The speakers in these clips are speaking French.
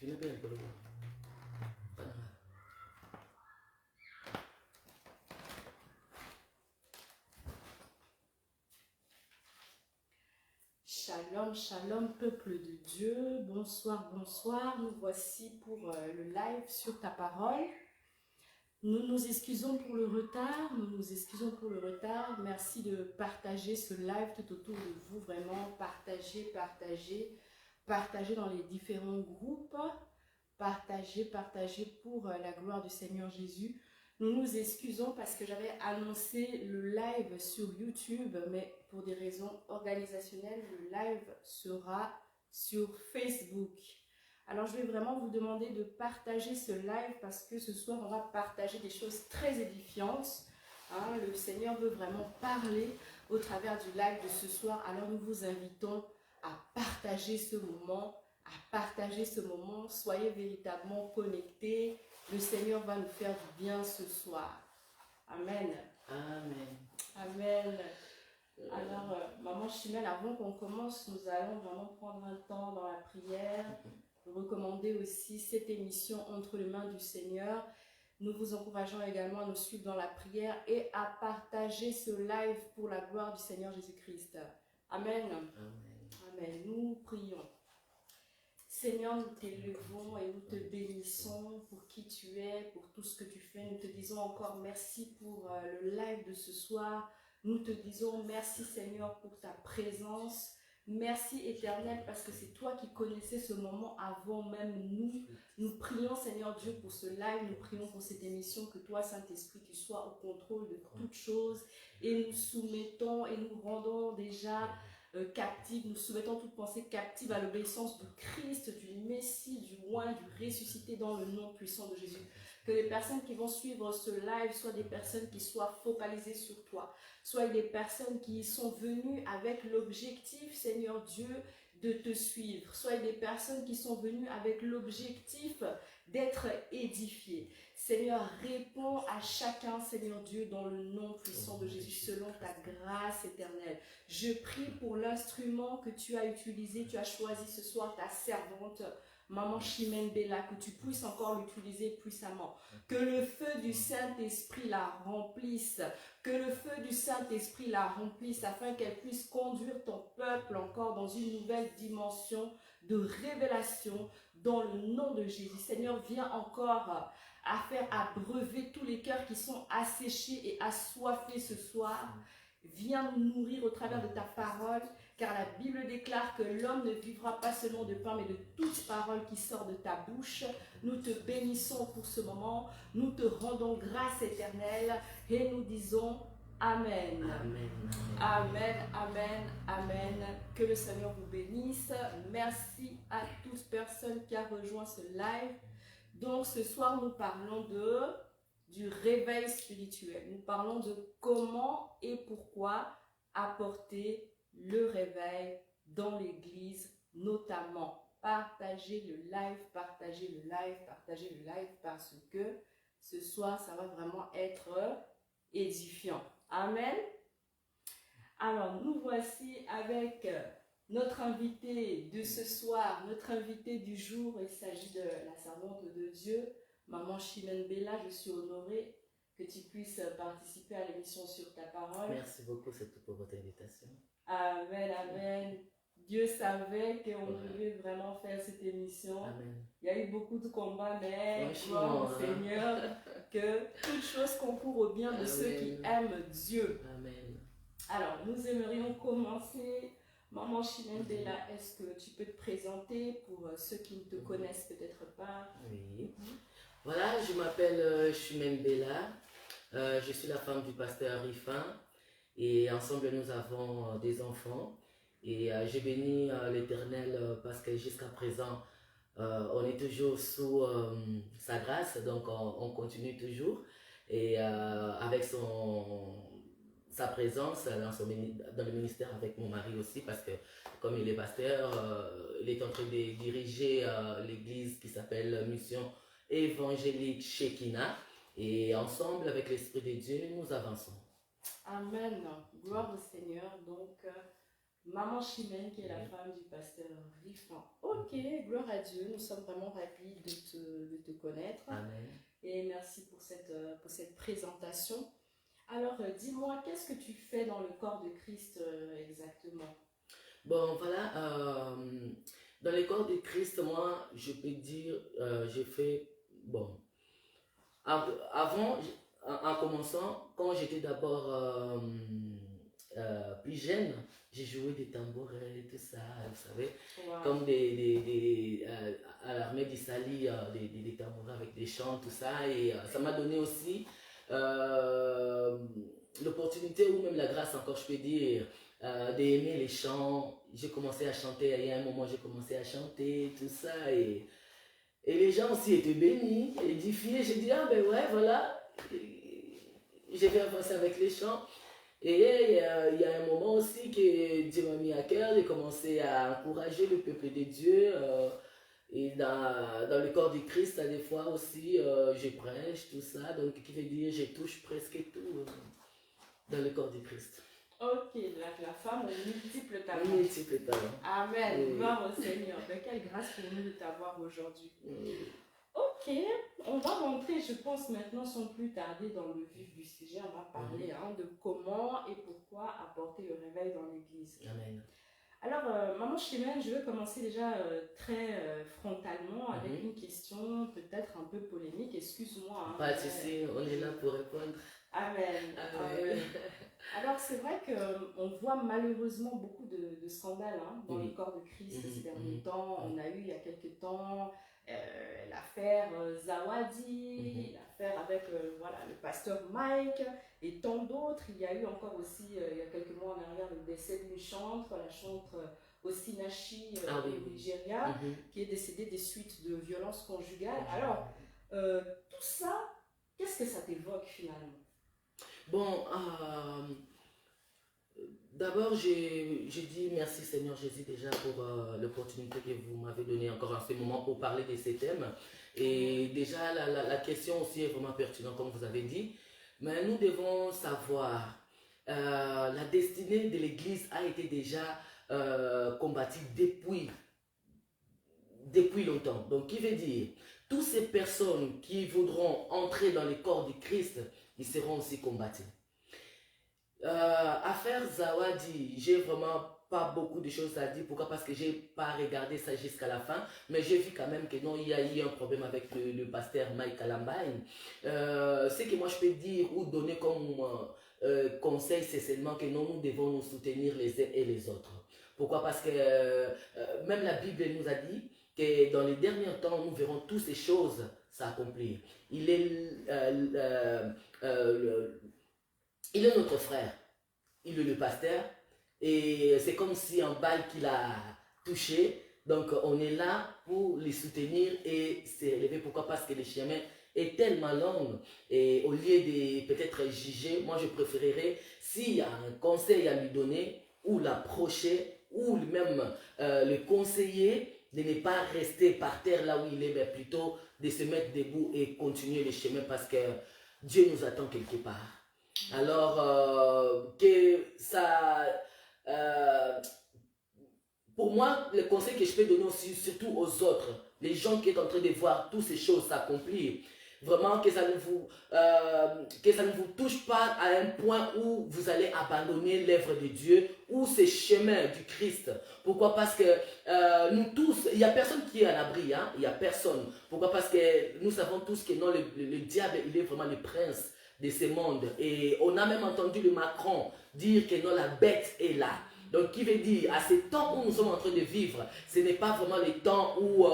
Fino bene quello che... Shalom, shalom, peuple de Dieu. Bonsoir, bonsoir. Nous voici pour le live sur ta parole. Nous nous excusons pour le retard. Merci de partager ce live tout autour de vous. Vraiment, partagez dans les différents groupes. Partagez pour la gloire du Seigneur Jésus. Nous nous excusons parce que j'avais annoncé le live sur YouTube, mais pour des raisons organisationnelles, le live sera sur Facebook. Alors je vais vraiment vous demander de partager ce live parce que ce soir on va partager des choses très édifiantes. Le Seigneur veut vraiment parler au travers du live de ce soir. Alors nous vous invitons à partager ce moment, Soyez véritablement connectés. Le Seigneur va nous faire du bien ce soir. Amen. Amen. Amen. Alors, Maman Chimène, avant qu'on commence, nous allons vraiment prendre un temps dans la prière, recommander aussi cette émission entre les mains du Seigneur. Nous vous encourageons également à nous suivre dans la prière et à partager ce live pour la gloire du Seigneur Jésus-Christ. Amen. Amen. Amen. Nous prions. Seigneur, nous t'élevons et nous te bénissons pour qui tu es, pour tout ce que tu fais. Nous te disons encore merci pour le live de ce soir. Nous te disons merci Seigneur pour ta présence. Merci Éternel parce que c'est toi qui connaissais ce moment avant même nous. Nous prions Seigneur Dieu pour ce live, nous prions pour cette émission, que toi Saint-Esprit tu sois au contrôle de toutes choses et nous soumettons et nous rendons déjà captive, nous soumettons toute pensée captive à l'obéissance du Christ, du Messie, du Roi, du ressuscité dans le nom puissant de Jésus. Que les personnes qui vont suivre ce live soient des personnes qui soient focalisées sur toi, soient des personnes qui sont venues avec l'objectif, Seigneur Dieu, de te suivre, soient des personnes qui sont venues avec l'objectif d'être édifiées. Seigneur, réponds à chacun, Seigneur Dieu, dans le nom puissant de Jésus, selon ta grâce éternelle. Je prie pour l'instrument que tu as utilisé, tu as choisi ce soir, ta servante, Maman Chimène Bella, que tu puisses encore l'utiliser puissamment. Que le feu du Saint-Esprit la remplisse, afin qu'elle puisse conduire ton peuple encore dans une nouvelle dimension de révélation dans le nom de Jésus. Seigneur, viens encore à faire abreuver tous les cœurs qui sont asséchés et assoiffés ce soir. Viens nous nourrir au travers de ta parole, car la Bible déclare que l'homme ne vivra pas seulement de pain, mais de toute parole qui sort de ta bouche. Nous te bénissons pour ce moment, nous te rendons grâce éternelle et nous disons Amen. Amen. Amen, amen, amen. Que le Seigneur vous bénisse. Merci à toute personne qui a rejoint ce live. Donc ce soir, nous parlons du réveil spirituel. Nous parlons de comment et pourquoi apporter le réveil dans l'église, notamment. Partagez le live, parce que ce soir, ça va vraiment être édifiant. Amen. Alors, nous voici avec notre invité de ce soir, notre invité du jour. Il s'agit de la servante de Dieu, Maman Chimène Bella. Je suis honorée que tu puisses participer à l'émission sur ta parole. Merci beaucoup, c'est tout pour votre invitation. Amen, amen. Dieu savait qu'on devait vraiment faire cette émission. Amen. Il y a eu beaucoup de combats, mais gloire au Seigneur, que toute chose concourt au bien de ceux qui aiment Dieu. Amen. Alors, nous aimerions commencer. Maman Chimène Bella, est-ce que tu peux te présenter pour ceux qui ne te connaissent peut-être pas? Oui. Voilà, je m'appelle Chimène Bella. Je suis la femme du pasteur Rifin. Et ensemble, nous avons des enfants. Et je bénis l'Éternel parce que jusqu'à présent, on est toujours sous sa grâce. Donc, on continue toujours. Et avec sa présence dans le ministère avec mon mari aussi, parce que comme il est pasteur, il est en train de diriger l'église qui s'appelle Mission Évangélique Shekinah. Et ensemble, avec l'Esprit de Dieu, nous avançons. Amen. Gloire au Seigneur. Donc, Maman Chimène, qui est la femme du pasteur Rifan. Ok, gloire à Dieu, nous sommes vraiment ravis de te connaître. Amen. Et merci pour cette présentation. Alors, dis-moi, qu'est-ce que tu fais dans le corps de Christ exactement? Bon, voilà, dans le corps de Christ, moi, je peux dire, j'ai fait, bon, avant, en commençant, quand j'étais d'abord plus jeune, j'ai joué des tambourets, tout ça, vous savez, Wow. comme à l'armée d'Issali, des tambourins avec des chants, tout ça, et ça m'a donné aussi l'opportunité, ou même la grâce encore, je peux dire, d'aimer les chants. J'ai commencé à chanter, il y a un moment, j'ai commencé à chanter, tout ça, et les gens aussi étaient bénis, édifiés. J'ai dit, ah ben ouais, voilà, j'ai fait avancer avec les chants. Et il y a un moment aussi que Dieu m'a mis à cœur de commencer à encourager le peuple de Dieu. Et dans le corps du Christ, des fois aussi, je prêche, tout ça. Donc, qui veut dire, je touche presque tout dans le corps du Christ. Ok, la femme aux multiples talents. Multiples talents. Amen. Gloire au Seigneur. Mais quelle grâce pour nous de t'avoir aujourd'hui. Ok, on va rentrer, je pense, maintenant, sans plus tarder, dans le vif du sujet. On va parler de comment et pourquoi apporter le réveil dans l'église. Amen. Alors, Maman Chimène, je vais commencer déjà très frontalement avec une question peut-être un peu polémique. Excuse-moi. Pas de souci, on est là pour répondre. Amen. Amen. Alors, c'est vrai qu'on voit malheureusement beaucoup de scandales dans le corps de Christ ces derniers temps. On a eu il y a quelques temps l'affaire Zawadi, l'affaire avec le pasteur Mike et tant d'autres. Il y a eu encore aussi, il y a quelques mois en arrière, le décès d'une chantre, la chantre Osinachi au Nigeria, qui est décédée des suites de violences conjugales. Alors, tout ça, qu'est-ce que ça t'évoque finalement? Bon, d'abord, j'ai dit merci Seigneur Jésus déjà pour l'opportunité que vous m'avez donnée encore en ce moment pour parler de ces thèmes. Et déjà, la question aussi est vraiment pertinente, comme vous avez dit. Mais nous devons savoir, la destinée de l'Église a été déjà combattue depuis longtemps. Donc, qui veut dire, toutes ces personnes qui voudront entrer dans le corps du Christ, ils seront aussi combattus. Affaire Zawadi, j'ai vraiment pas beaucoup de choses à dire. Pourquoi? Parce que j'ai pas regardé ça jusqu'à la fin, mais j'ai vu quand même que non, il y a eu un problème avec le pasteur Mike Kalambay. Ce que moi je peux dire ou donner comme conseil, c'est seulement que non, nous devons nous soutenir les uns et les autres. Pourquoi? Parce que même la Bible nous a dit que dans les derniers temps, nous verrons toutes ces choses s'accomplir. Il est notre frère, il est le pasteur, et c'est comme si un balle qu'il a touché. Donc on est là pour les soutenir et s'élever. Pourquoi? Parce que le chemin est tellement long, et au lieu de peut-être juger, moi je préférerais, s'il y a un conseil à lui donner, ou l'approcher, ou même le conseiller, de ne pas rester par terre là où il est, mais plutôt de se mettre debout et continuer le chemin, parce que Dieu nous attend quelque part. Alors, que ça... pour moi, le conseil que je peux donner aussi, surtout aux autres, les gens qui sont en train de voir toutes ces choses s'accomplir, vraiment que ça ne vous touche pas à un point où vous allez abandonner l'œuvre de Dieu ou ces chemins du Christ. Pourquoi? Parce que nous tous, il n'y a personne qui est à l'abri, il n'y a personne. Pourquoi? Parce que nous savons tous que non, le diable, il est vraiment le prince de ce monde. Et on a même entendu le Macron dire que non, la bête est là. Donc, qui veut dire, à ce temps où nous sommes en train de vivre, ce n'est pas vraiment le temps où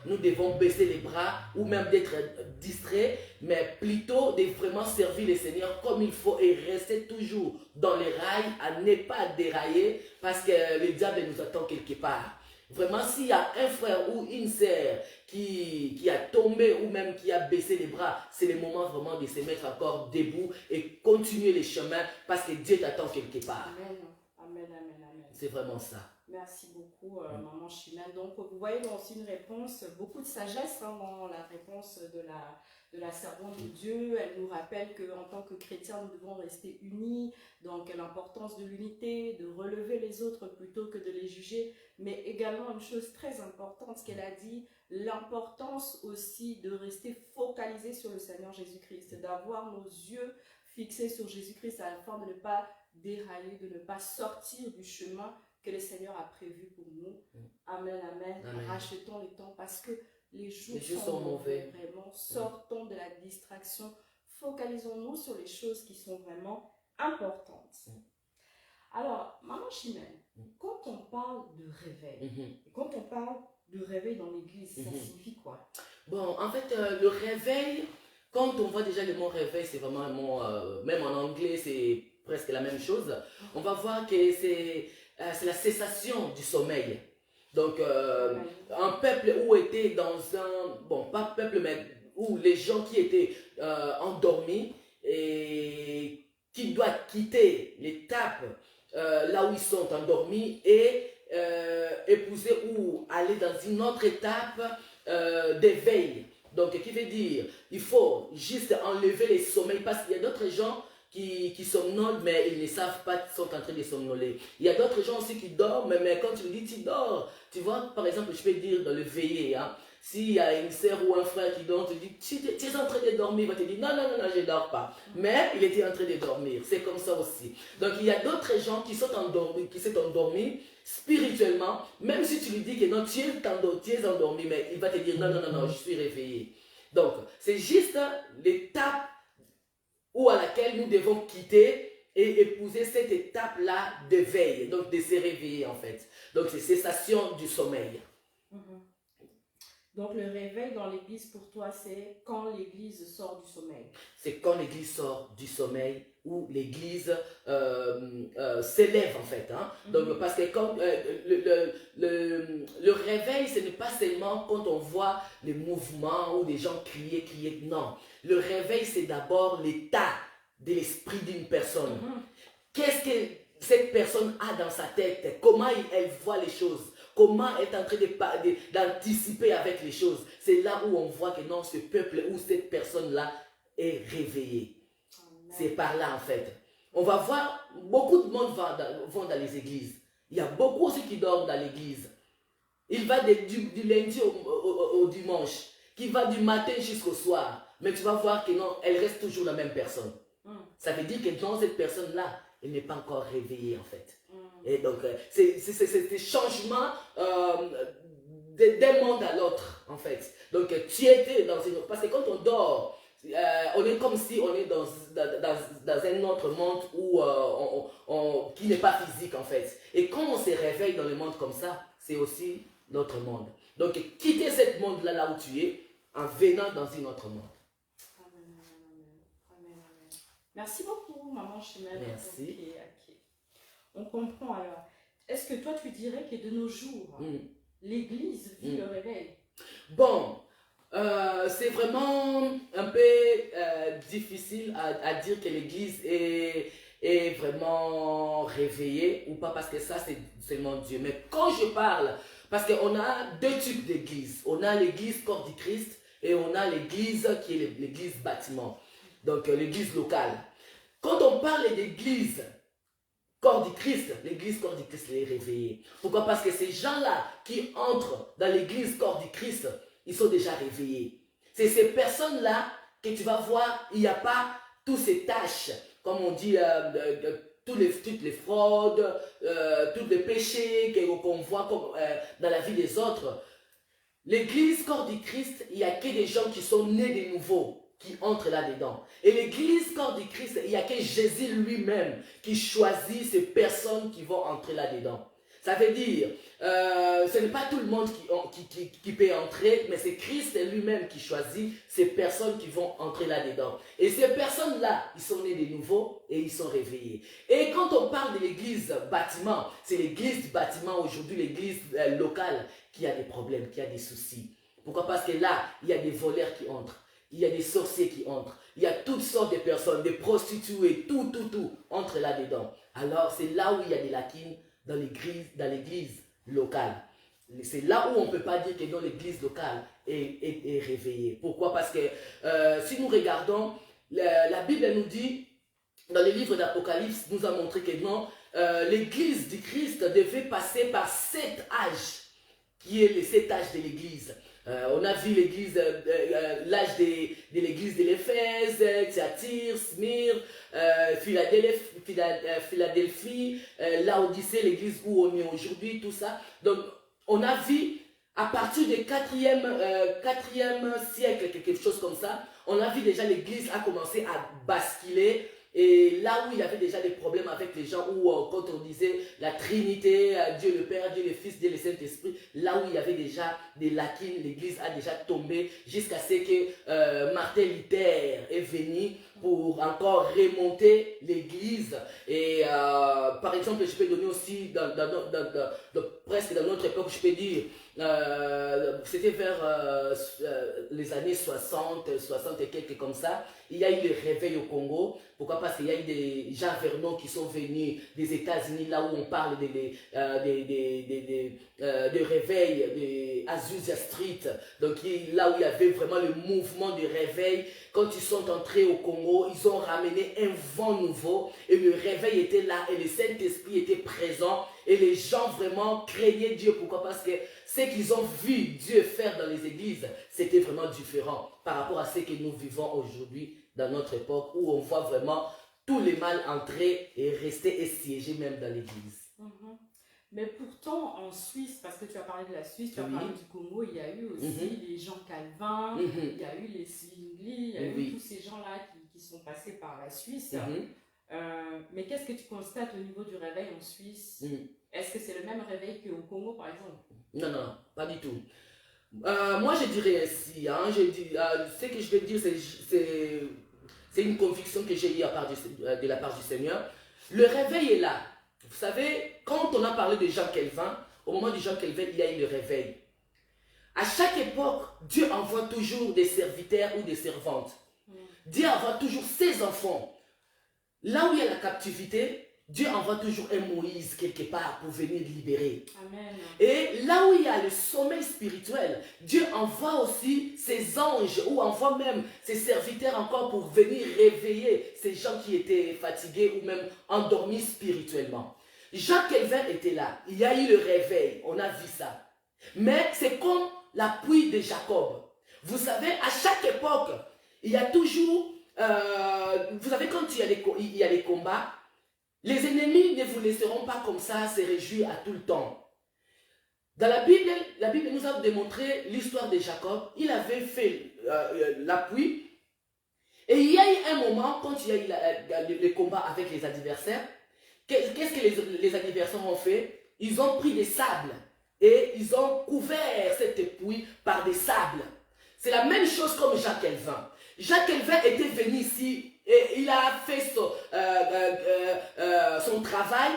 nous devons baisser les bras ou même d'être distraits, mais plutôt de vraiment servir le Seigneur comme il faut et rester toujours dans les rails, à ne pas dérailler, parce que le diable nous attend quelque part. Vraiment, s'il y a un frère ou une sœur qui a tombé ou même qui a baissé les bras, c'est le moment vraiment de se mettre encore debout et continuer les chemins, parce que Dieu t'attend quelque part. Amen. Amen, amen, amen. C'est vraiment ça. Merci beaucoup, maman Chimène. Donc, vous voyez, donc, aussi une réponse, beaucoup de sagesse hein, dans la réponse de la servante de Dieu. Elle nous rappelle qu'en tant que chrétiens, nous devons rester unis. Donc, l'importance de l'unité, de relever les autres plutôt que de les juger. Mais également, une chose très importante, ce qu'elle a dit, l'importance aussi de rester focalisé sur le Seigneur Jésus-Christ, d'avoir nos yeux fixés sur Jésus-Christ afin de ne pas dérailler, de ne pas sortir du chemin que le Seigneur a prévu pour nous. Amen, amen. Amen. Rachetons le temps parce que les jours sont mauvais. Vraiment, sortons de la distraction. Focalisons-nous sur les choses qui sont vraiment importantes. Alors, maman Chimène, quand on parle de réveil, quand on parle de réveil dans l'église, ça signifie quoi? Bon, en fait, le réveil, quand on voit déjà le mot réveil, c'est vraiment un mot, même en anglais, c'est presque la même chose. On va voir que c'est la cessation du sommeil. Donc, un peuple où était dans un... Bon, pas peuple, mais où les gens qui étaient endormis et qui doivent quitter l'étape là où ils sont endormis et épouser ou aller dans une autre étape d'éveil. Donc, qui veut dire, il faut juste enlever les sommeils parce qu'il y a d'autres gens qui somnolent, mais ils ne savent pas qu'ils sont en train de somnoler. Il y a d'autres gens aussi qui dorment, mais quand tu lui dis, tu dors. Tu vois, par exemple, je peux dire dans le veiller, hein, s'il y a une sœur ou un frère qui dort, tu dis, tu es en train de dormir, il va te dire, non, non, non, non, je ne dors pas. Mais il était en train de dormir. C'est comme ça aussi. Donc, il y a d'autres gens qui sont endormis spirituellement, même si tu lui dis que non, tu es endormi, mais il va te dire, non, non, non, non, je suis réveillé. Donc, c'est juste l'étape ou à laquelle nous devons quitter et épouser cette étape-là de veille, donc de se réveiller en fait. Donc c'est cessation du sommeil. Donc le réveil dans l'église pour toi, c'est quand l'église sort du sommeil. C'est quand l'église sort du sommeil ou l'église s'élève en fait. Hein? Donc parce que quand, le réveil, ce n'est pas seulement quand on voit les mouvements ou des gens crier, non. Le réveil, c'est d'abord l'état de l'esprit d'une personne. Qu'est-ce que cette personne a dans sa tête? Comment elle voit les choses? Comment elle est en train d'anticiper avec les choses? C'est là où on voit que non, ce peuple ou cette personne-là est réveillée. C'est par là en fait. On va voir, beaucoup de monde vont dans les églises. Il y a beaucoup aussi qui dorment dans l'église. Il va du lundi au dimanche, qui va du matin jusqu'au soir. Mais tu vas voir que non, elle reste toujours la même personne. Ça veut dire que dans cette personne-là, elle n'est pas encore réveillée en fait. Et donc, c'est des changements d'un monde à l'autre en fait. Donc, tu étais dans une... Parce que quand on dort, on est comme si on est dans un autre monde où, qui n'est pas physique en fait. Et quand on se réveille dans le monde comme ça, c'est aussi notre monde. Donc, quitter ce monde-là, là où tu es, en venant dans un autre monde. Merci beaucoup, maman Chimène. Merci. On comprend alors. Est-ce que toi, tu dirais que de nos jours, l'église vit le réveil? Bon, c'est vraiment un peu difficile à dire que l'église est vraiment réveillée ou pas, parce que ça, c'est seulement Dieu. Mais quand je parle, parce qu'on a deux types d'églises. On a l'église corps du Christ et on a l'église qui est l'église bâtiment. Donc, l'église locale. Quand on parle d'église corps du Christ, l'église corps du Christ est réveillée. Pourquoi? Parce que ces gens-là qui entrent dans l'église corps du Christ, ils sont déjà réveillés. C'est ces personnes-là que tu vas voir, il n'y a pas toutes ces tâches, comme on dit, toutes les fraudes, tous les péchés qu'on voit dans la vie des autres. L'église corps du Christ, il n'y a que des gens qui sont nés de nouveau qui entrent là-dedans. Et l'église corps du Christ, il n'y a que Jésus lui-même qui choisit ces personnes qui vont entrer là-dedans. Ça veut dire, ce n'est pas tout le monde qui peut entrer, mais c'est Christ lui-même qui choisit ces personnes qui vont entrer là-dedans. Et ces personnes-là, ils sont nés de nouveau et ils sont réveillés. Et quand on parle de l'église bâtiment, c'est l'église bâtiment aujourd'hui, l'église locale, qui a des problèmes, qui a des soucis. Pourquoi? Parce que là, il y a des voleurs qui entrent. Il y a des sorciers qui entrent. Il y a toutes sortes de personnes, des prostituées, tout entre là-dedans. Alors, c'est là où il y a des lacunes dans l'église locale. C'est là où on ne peut pas dire que dans l'église locale est réveillée. Pourquoi? Parce que si nous regardons, la Bible nous dit, dans le livre d'Apocalypse, nous a montré que non, l'église du Christ devait passer par 7 âges, qui est les 7 âges de l'église. On a vu l'église, l'âge de l'église de l'Éphèse, Thyatire, Smyrne, Philadelphie, Laodicée, l'église où on est aujourd'hui, tout ça. Donc, on a vu à partir du 4e siècle, quelque chose comme ça, on a vu déjà l'église a commencé à basculer. Et là où il y avait déjà des problèmes avec les gens, où quand on disait la Trinité, Dieu le Père, Dieu le Fils, Dieu le Saint-Esprit, là où il y avait déjà des lacunes, l'église a déjà tombé jusqu'à ce que Martin Luther est venu pour encore remonter l'église. Et par exemple, je peux donner aussi, presque dans notre époque, je peux dire, c'était vers les années 60 et quelques comme ça, il y a eu le réveil au Congo. Pourquoi? Parce qu'il y a eu des Jean Vernon qui sont venus des États-Unis, là où on parle de réveil de Azusa Street. Donc là où il y avait vraiment le mouvement de réveil. Quand ils sont entrés au Congo, ils ont ramené un vent nouveau et le réveil était là et le Saint-Esprit était présent et les gens vraiment craignaient Dieu. Pourquoi? Parce que ce qu'ils ont vu Dieu faire dans les églises, c'était vraiment différent par rapport à ce que nous vivons aujourd'hui dans notre époque où on voit vraiment tous les mal entrer et rester et siéger même dans l'église. Mais pourtant, en Suisse, parce que tu as parlé de la Suisse, tu as parlé du Congo, il y a eu aussi les Jean Calvin, il y a eu les Zwingli, il y a eu tous ces gens-là qui sont passés par la Suisse. Mais qu'est-ce que tu constates au niveau du réveil en Suisse? Est-ce que c'est le même réveil qu'au Congo, par exemple? Non, pas du tout. Moi, je dirais ainsi, ce que je vais dire, c'est une conviction que j'ai eue de la part du Seigneur. Le réveil est là. Vous savez, quand on a parlé de Jean Calvin, au moment de Jean Calvin, il y a eu le réveil. À chaque époque, Dieu envoie toujours des serviteurs ou des servantes. Dieu envoie toujours ses enfants. Là où il y a la captivité, Dieu envoie toujours un Moïse quelque part pour venir libérer. Amen. Et là où il y a le sommeil spirituel, Dieu envoie aussi ses anges ou envoie même ses serviteurs encore pour venir réveiller ces gens qui étaient fatigués ou même endormis spirituellement. Jean Calvin était là. Il y a eu le réveil. On a vu ça. Mais c'est comme la pluie de Jacob. Vous savez, à chaque époque, il y a toujours... vous savez, quand il y a les combats, les ennemis ne vous laisseront pas comme ça se réjouir à tout le temps. Dans la Bible nous a démontré l'histoire de Jacob. Il avait fait la pluie. Et il y a eu un moment, quand il y a eu les combats avec les adversaires, qu'est-ce que les adversaires ont fait? Ils ont pris des sables et ils ont couvert cette pluie par des sables. C'est la même chose comme Jean Calvin. Jean Calvin était venu ici et il a fait son travail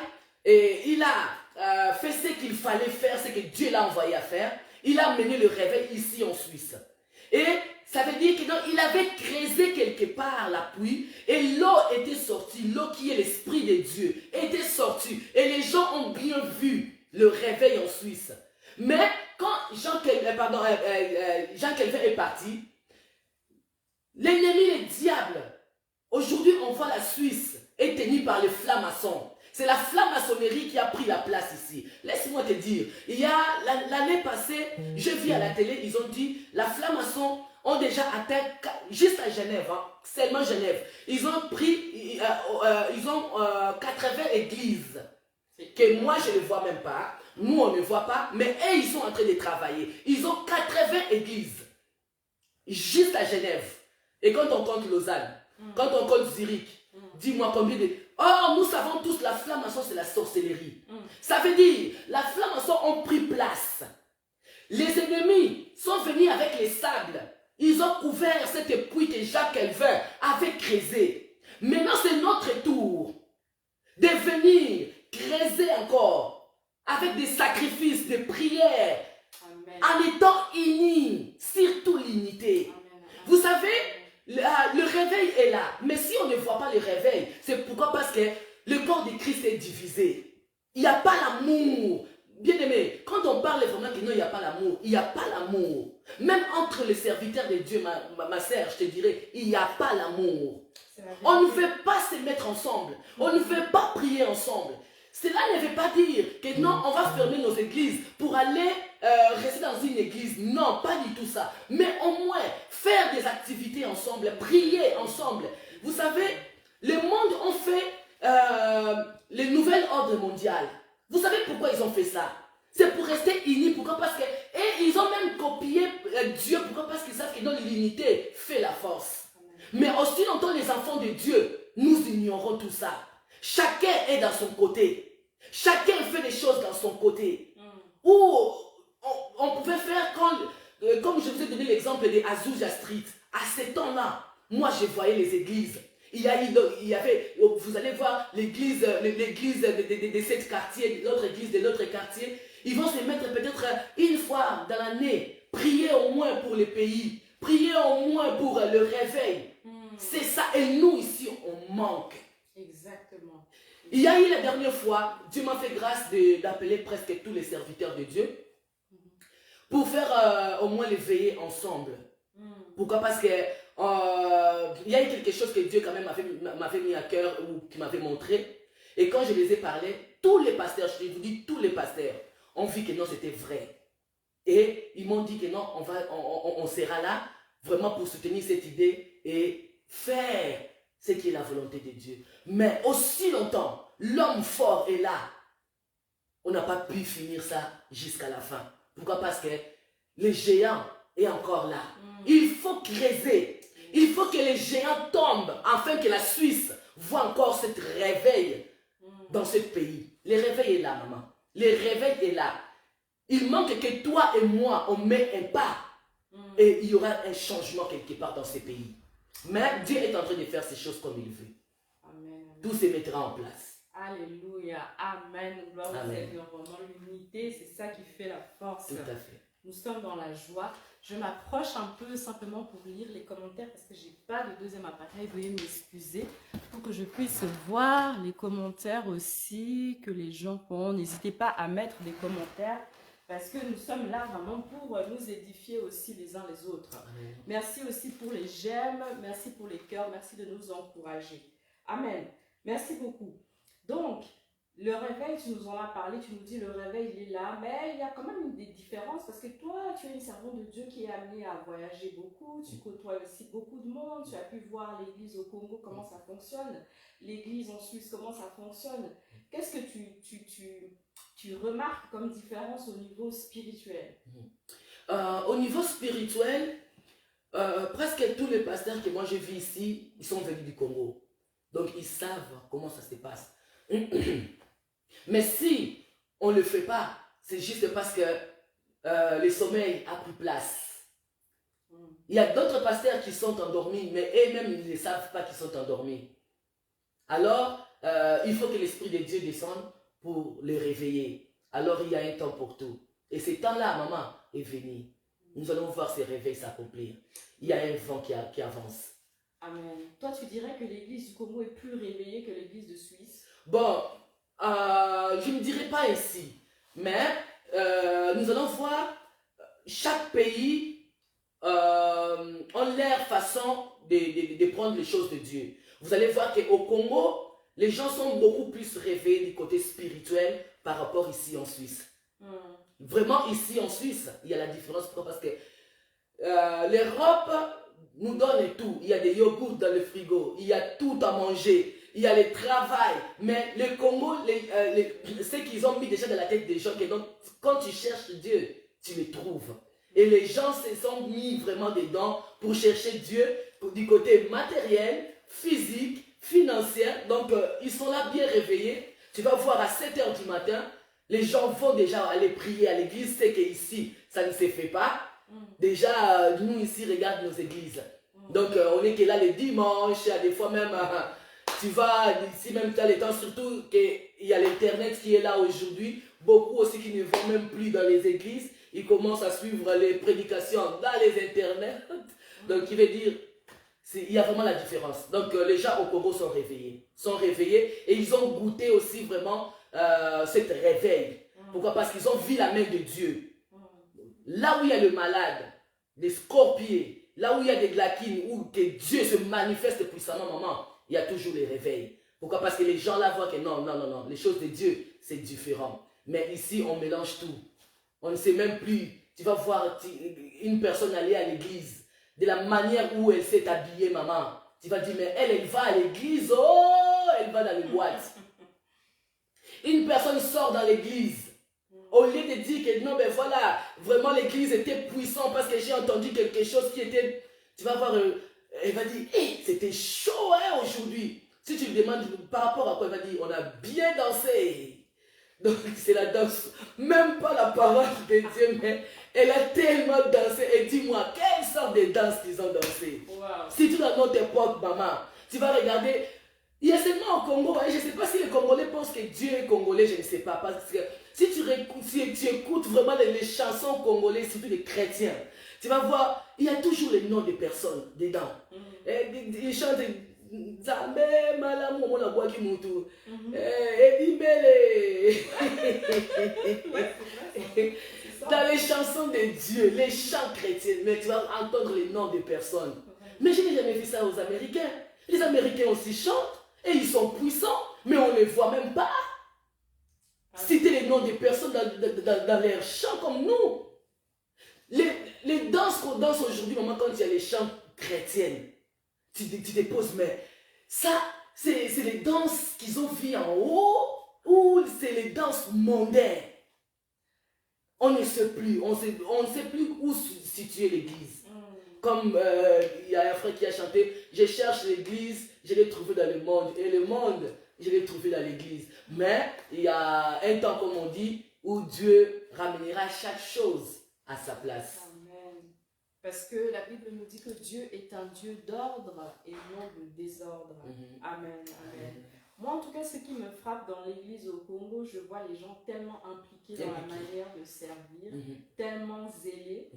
et il a fait ce qu'il fallait faire, ce que Dieu l'a envoyé à faire. Il a mené le réveil ici en Suisse. Et ça veut dire qu'il avait creusé quelque part la pluie et l'eau était sortie, l'eau qui est l'Esprit de Dieu était sortie et les gens ont bien vu le réveil en Suisse. Mais quand Jean Calvin est parti, l'ennemi, le diable, aujourd'hui on voit la Suisse est tenue par les francs-maçons. C'est la franc-maçonnerie qui a pris la place ici. Laisse-moi te dire, il y a l'année passée, j'ai vu à la télé, ils ont dit, la franc-maçon ont déjà atteint, juste à Genève, seulement Genève, ils ont pris, 80 églises, que moi je ne vois même pas, nous on ne voit pas, mais eux ils sont en train de travailler. Ils ont 80 églises, juste à Genève. Et quand on compte Lausanne, quand on compte Zurich, dis-moi combien de... Oh, nous savons tous, la franc-maçon, c'est la sorcellerie. Ça veut dire, la franc-maçon ont pris place. Les ennemis sont venus avec les sables. Ils ont couvert cette pluie que Jean Calvin avait creusée. Maintenant, c'est notre tour de venir creuser encore avec des sacrifices, des prières, en étant unis, surtout l'unité. Vous savez, le réveil est là, mais si on ne voit pas le réveil, c'est pourquoi? Parce que le corps de Christ est divisé. Il n'y a pas l'amour. Bien aimé, quand on parle vraiment que non, il n'y a pas l'amour, il n'y a pas l'amour. Même entre les serviteurs de Dieu, ma sœur, je te dirais, il n'y a pas l'amour. On ne veut pas se mettre ensemble. On ne veut pas prier ensemble. Cela ne veut pas dire que non, on va fermer nos églises pour aller rester dans une église. Non, pas du tout ça. Mais au moins, faire des activités ensemble, prier ensemble. Vous savez, le monde ont fait les nouvelles ordres mondiales. Vous savez pourquoi ils ont fait ça? C'est pour rester unis. Pourquoi? Parce que et ils ont même copié Dieu. Pourquoi? Parce qu'ils savent que dans l'unité fait la force. Mais aussi longtemps les enfants de Dieu, nous ignorons tout ça. Chacun est dans son côté. Chacun fait des choses dans son côté. Ou on pouvait faire comme je vous ai donné l'exemple des Azusa Street. À ce temps-là, moi je voyais les églises. Il y avait, vous allez voir l'église de cet quartier, l'autre église de l'autre quartier. Ils vont se mettre peut-être une fois dans l'année, prier au moins pour les pays, prier au moins pour le réveil. C'est ça. Et nous ici, on manque. Exactement. Il y a eu la dernière fois, Dieu m'a fait grâce d'appeler presque tous les serviteurs de Dieu pour faire au moins les veiller ensemble. Pourquoi? Parce que il y a eu quelque chose que Dieu quand même m'avait mis à cœur ou qui m'avait montré. Et quand je les ai parlé, tous les pasteurs, je vous dis tous les pasteurs, ont vu que non, c'était vrai. Et ils m'ont dit que non, on sera là vraiment pour soutenir cette idée et faire ce qui est la volonté de Dieu. Mais aussi longtemps, l'homme fort est là. On n'a pas pu finir ça jusqu'à la fin. Pourquoi? Parce que le géant est encore là. Il faut creuser. Il faut que les géants tombent afin que la Suisse voit encore cette réveil dans ce pays. Le réveil est là, maman. Le réveil est là. Il manque que toi et moi, on met un pas. Et il y aura un changement quelque part dans ce pays. Mais Dieu est en train de faire ces choses comme il veut. Amen. Tout se mettra en place. Alléluia. Amen. Gloire au Seigneur. Vraiment, l'unité, c'est ça qui fait la force. Tout à fait. Nous sommes dans la joie. Je m'approche un peu simplement pour lire les commentaires parce que je n'ai pas de deuxième appareil. Veuillez m'excuser pour que je puisse voir les commentaires aussi que les gens font. N'hésitez pas à mettre des commentaires parce que nous sommes là vraiment pour nous édifier aussi les uns les autres. Amen. Merci aussi pour les j'aime, merci pour les cœurs, merci de nous encourager. Amen. Merci beaucoup. Donc, le réveil, tu nous en as parlé, tu nous dis le réveil, il est là, mais il y a quand même des différences parce que toi, tu es une servante de Dieu qui est amenée à voyager beaucoup, tu côtoies aussi beaucoup de monde, tu as pu voir l'église au Congo, comment ça fonctionne, l'église en Suisse, comment ça fonctionne. Qu'est-ce que tu remarques comme différence au niveau spirituel? Au niveau spirituel, presque tous les pasteurs que moi j'ai vus ici, ils sont venus du Congo. Donc ils savent comment ça se passe. Mais si on ne le fait pas, c'est juste parce que le sommeil a pris place. Il y a d'autres pasteurs qui sont endormis, mais eux-mêmes ils ne savent pas qu'ils sont endormis. Alors, il faut que l'Esprit de Dieu descende pour les réveiller. Alors il y a un temps pour tout. Et ce temps-là, maman, est venu. Nous allons voir ces réveils s'accomplir. Il y a un vent qui avance. Amen. Toi, tu dirais que l'église du Congo est plus réveillée que l'église de Suisse? Bon, je ne dirais pas ainsi. Mais nous allons voir chaque pays ont leur façon de prendre les choses de Dieu. Vous allez voir qu'au Congo, les gens sont beaucoup plus réveillés du côté spirituel par rapport ici en Suisse. Vraiment, ici en Suisse, il y a la différence parce que l'Europe nous donne tout. Il y a des yogourts dans le frigo, il y a tout à manger, il y a le travail. Mais le Congo, ce qu'ils ont mis déjà dans la tête des gens, que donc, quand tu cherches Dieu, tu le trouves. Et les gens se sont mis vraiment dedans pour chercher Dieu du côté matériel, physique, financier. Donc, ils sont là bien réveillés. Tu vas voir à 7 h du matin, les gens vont déjà aller prier à l'église. C'est qu'ici, ça ne se fait pas. Déjà, nous ici, regarde nos églises. Donc, on est que là les dimanches, il y a des fois même, tu vas ici même, tu as le temps, surtout qu'il y a l'Internet qui est là aujourd'hui. Beaucoup aussi qui ne vont même plus dans les églises. Ils commencent à suivre les prédications dans les Internets. Donc, il veut dire, il y a vraiment la différence. Donc, les gens au Congo sont réveillés et ils ont goûté aussi vraiment cet réveil. Pourquoi? Parce qu'ils ont vu la main de Dieu. Là où il y a le malade, des scorpions, là où il y a des glaquines, où que Dieu se manifeste puissamment, maman, il y a toujours les réveils. Pourquoi? Parce que les gens là voient que non, les choses de Dieu, c'est différent. Mais ici, on mélange tout. On ne sait même plus. Tu vas voir une personne aller à l'église, de la manière où elle s'est habillée, maman. Tu vas dire, mais elle va à l'église, oh, elle va dans les boîtes. Une personne sort dans l'église. Au lieu de dire que non, ben voilà, vraiment l'église était puissante parce que j'ai entendu quelque chose qui était... Tu vas voir, elle va dire, hey, c'était chaud hein, aujourd'hui. Si tu lui demandes par rapport à quoi, elle va dire, on a bien dansé. Donc c'est la danse, même pas la parole de Dieu, mais elle a tellement dansé. Et dis-moi, quelle sorte de danse qu'ils ont dansé. Wow. Si tu es dans notre époque, maman, tu vas regarder, il y a seulement au Congo, je ne sais pas si les Congolais pensent que Dieu est congolais, je ne sais pas, parce que si tu écoutes vraiment les chansons congolaises, surtout les chrétiens, tu vas voir, il y a toujours les noms des personnes dedans. Ils chantent Zambé, Malamu, Mona Boaki Moutou, Edibele. Dans les chansons de Dieu, les chants chrétiens, mais tu vas entendre les noms des personnes. Mais je n'ai jamais vu ça aux Américains. Les Américains aussi chantent et ils sont puissants, mais on ne les voit même pas. Citer les noms des personnes dans leurs chants comme nous. Les danses qu'on danse aujourd'hui, maman, quand il y a les chants chrétiennes, tu te poses, mais ça, c'est les danses qu'ils ont vues en haut ou c'est les danses mondaines? On ne sait plus, on ne sait plus où situer l'église. Comme il y a un frère qui a chanté, je cherche l'église, je l'ai trouvé dans le monde, et le monde, je l'ai trouvé dans l'église. Mais il y a un temps, comme on dit, où Dieu ramènera chaque chose à sa place. Amen. Parce que la Bible nous dit que Dieu est un Dieu d'ordre et non de désordre. Amen. Amen. Moi, en tout cas, ce qui me frappe dans l'église au Congo, je vois les gens tellement impliqués dans la manière de servir, tellement zélés.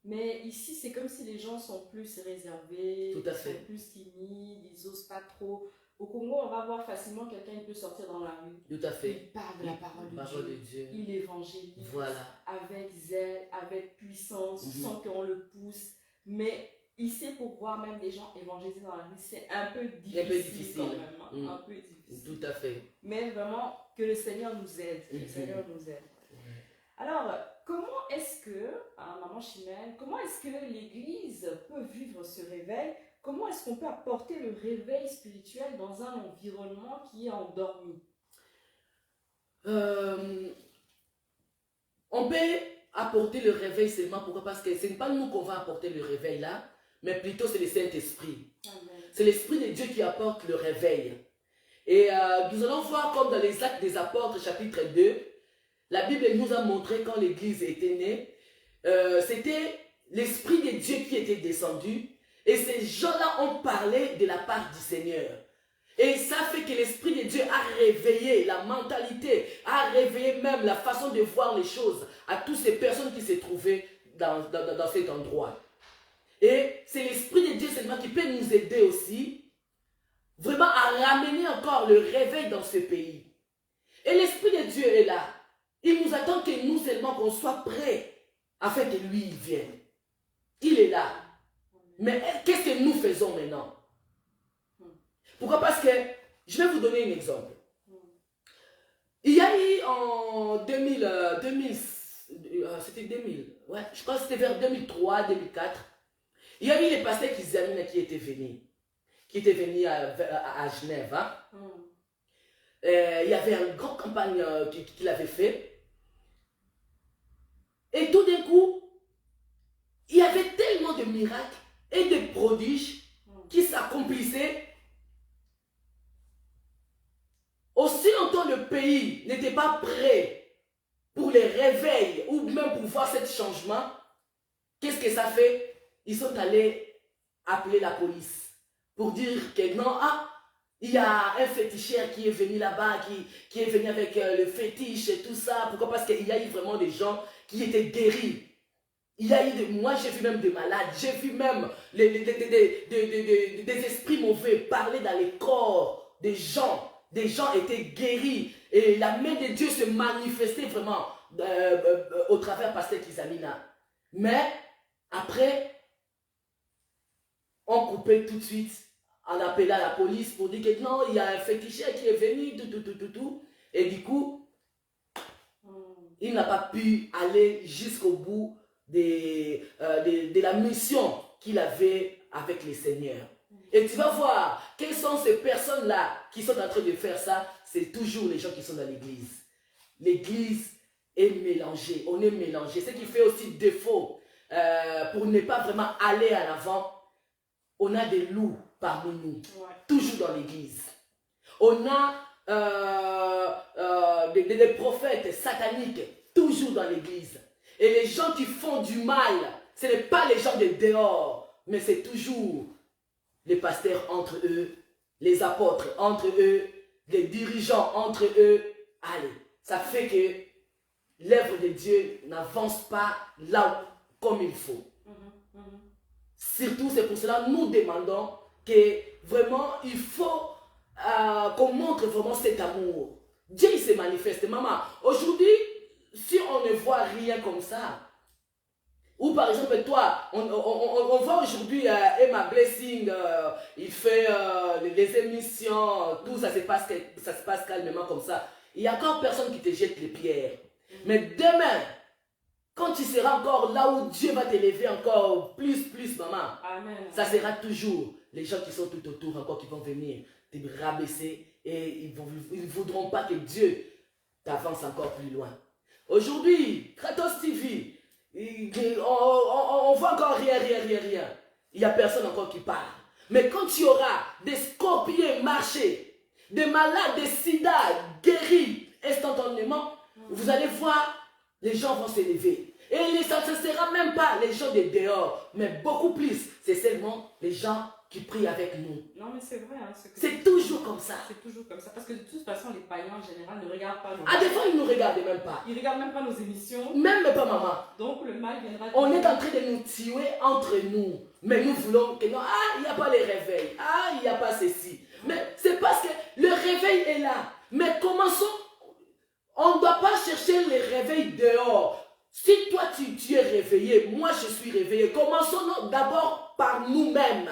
Mais ici, c'est comme si les gens sont plus réservés, Tout à fait. sont plus timides, ils n'osent pas trop. Au Congo, on va voir facilement quelqu'un qui peut sortir dans la rue. Tout à fait. Il parle de la parole de Dieu. Il évangélise. Voilà. Avec zèle, avec puissance, sans qu'on le pousse. Mais ici, pour voir même des gens évangéliser dans la rue, c'est un peu difficile. Quand même, un peu difficile. Tout à fait. Mais vraiment, que le Seigneur nous aide. Que le Seigneur nous aide. Alors, comment est-ce que, Maman Chimène, comment est-ce que l'Église peut vivre ce réveil? Comment est-ce qu'on peut apporter le réveil spirituel dans un environnement qui est endormi? On peut apporter le réveil seulement pourquoi? Parce que ce n'est pas nous qu'on va apporter le réveil là, mais plutôt c'est le Saint-Esprit. C'est l'Esprit de Dieu qui apporte le réveil. Et nous allons voir comme dans les Actes des Apôtres chapitre 2, la Bible nous a montré quand l'Église était née, c'était l'Esprit de Dieu qui était descendu et ces gens-là ont parlé de la part du Seigneur. Et ça fait que l'Esprit de Dieu a réveillé la mentalité, a réveillé même la façon de voir les choses à toutes ces personnes qui se trouvaient dans cet endroit. Et c'est l'Esprit de Dieu seulement qui peut nous aider aussi vraiment à ramener encore le réveil dans ce pays. Et l'Esprit de Dieu est là. Il nous attend que nous seulement qu'on soit prêts afin que lui il vienne. Il est là. Mais qu'est-ce que nous faisons maintenant? Pourquoi? Parce que, je vais vous donner un exemple. Il y a eu en 2000, c'était 2000, ouais, je crois que c'était vers 2003, 2004, il y a eu les pasteurs qui étaient venus à Genève. Hein. Il y avait une grande campagne qu'il avait fait. Et tout d'un coup, il y avait tellement de miracles et de prodiges qui s'accomplissaient. Aussi longtemps le pays n'était pas prêt pour les réveils ou même pour voir ce changement, qu'est-ce que ça fait? Ils sont allés appeler la police pour dire que non, il y a un féticheur qui est venu là-bas, qui est venu avec le fétiche et tout ça. Pourquoi? Parce qu'il y a eu vraiment des gens qui étaient guéris. Il y a eu moi j'ai vu même des malades, j'ai vu même des esprits mauvais parler dans les corps des gens. des gens étaient guéris et la main de Dieu se manifestait vraiment au travers Pasteur Kizalina. Mais après, on coupait tout de suite en appelant la police pour dire que non, il y a un féticheur qui est venu, tout. Et du coup, il n'a pas pu aller jusqu'au bout de la mission qu'il avait avec les seigneurs. Et tu vas voir, quelles sont ces personnes-là qui sont en train de faire ça? C'est toujours les gens qui sont dans l'église. L'église est mélangée, on est mélangé. Ce qui fait aussi défaut pour ne pas vraiment aller à l'avant. On a des loups parmi nous, toujours dans l'église. On a des prophètes sataniques, toujours dans l'église. Et les gens qui font du mal, ce n'est pas les gens de dehors, mais c'est toujours les pasteurs entre eux, les apôtres entre eux, les dirigeants entre eux. Allez, ça fait que l'œuvre de Dieu n'avance pas là comme il faut. Surtout, c'est pour cela que nous demandons que vraiment, il faut qu'on montre vraiment cet amour. Dieu, il se manifeste. Maman, aujourd'hui, si on ne voit rien comme ça, ou par exemple, toi, on voit aujourd'hui Emma Blessing, il fait les émissions, tout ça se passe calmement comme ça. Il n'y a encore personne qui te jette les pierres. Mais demain, quand tu seras encore là où Dieu va t'élever encore plus, maman, Amen. Ça sera toujours les gens qui sont tout autour encore qui vont venir te rabaisser et ils ne voudront pas que Dieu t'avance encore plus loin. Aujourd'hui, Kratos TV, on voit encore rien. Il n'y a personne encore qui parle. Mais quand tu auras des scorpions marcher, des malades, des sida guéris instantanément, vous allez voir, les gens vont s'élever. Et ça ne sera même pas les gens de dehors, mais beaucoup plus, c'est seulement les gens qui prient avec nous. Non, mais c'est vrai. Hein, c'est toujours comme ça. C'est toujours comme ça. Parce que de toute façon, les païens en général ne regardent pas nos... Des fois, ils ne nous regardent même pas. Ils ne regardent même pas nos émissions. Même pas maman. Donc, le mal viendra... On est en train de nous tuer entre nous. Mais nous voulons que non, il n'y a pas les réveils. Il n'y a pas ceci. Mais c'est parce que le réveil est là. Mais commençons. On ne doit pas chercher les réveils dehors. Si toi tu es réveillé, moi je suis réveillé. Commençons d'abord par nous-mêmes.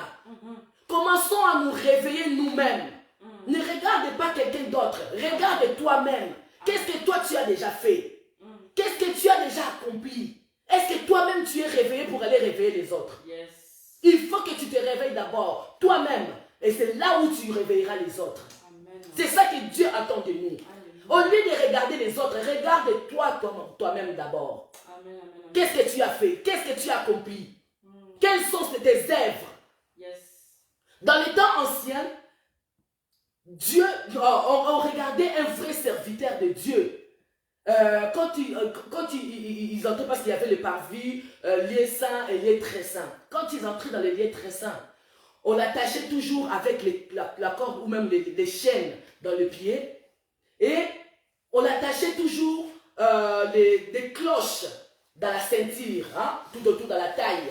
Commençons à nous réveiller nous-mêmes. Ne regarde pas quelqu'un d'autre. Regarde toi-même. Qu'est-ce que toi tu as déjà fait? Qu'est-ce que tu as déjà accompli? Est-ce que toi-même tu es réveillé pour aller réveiller les autres? Yes. Il faut que tu te réveilles d'abord, toi-même. Et c'est là où tu réveilleras les autres. C'est ça que Dieu attend de nous. Au lieu de regarder les autres, regarde-toi toi-même d'abord. Qu'est-ce que tu as fait? Qu'est-ce que tu as accompli? Quelles sont tes œuvres? Dans les temps anciens, Dieu, on regardait un vrai serviteur de Dieu. Quand ils entraient, parce qu'il y avait le parvis, lieu saint et lieu très saint. Quand ils entraient dans les lieux très saints, on l'attachait toujours avec la corde ou même les chaînes dans le pied. Et on attachait toujours des cloches dans la ceinture, tout autour dans la taille.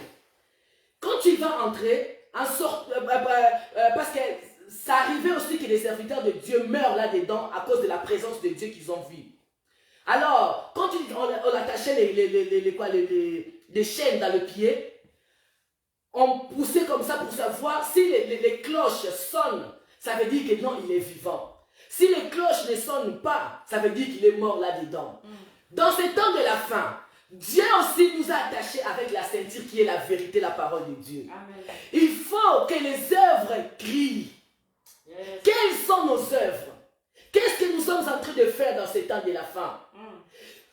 Quand tu vas entrer, parce que ça arrivait aussi que les serviteurs de Dieu meurent là-dedans à cause de la présence de Dieu qu'ils ont vue. Alors, quand on attachait les chaînes dans le pied, on poussait comme ça pour savoir si les cloches sonnent, ça veut dire que non, il est vivant. Si les cloches ne sonnent pas, ça veut dire qu'il est mort là-dedans. Dans ce temps de la fin, Dieu aussi nous a attachés avec la ceinture qui est la vérité, la parole de Dieu. Amen. Il faut que les œuvres crient. Quelles sont nos œuvres? Qu'est-ce que nous sommes en train de faire dans ce temps de la fin?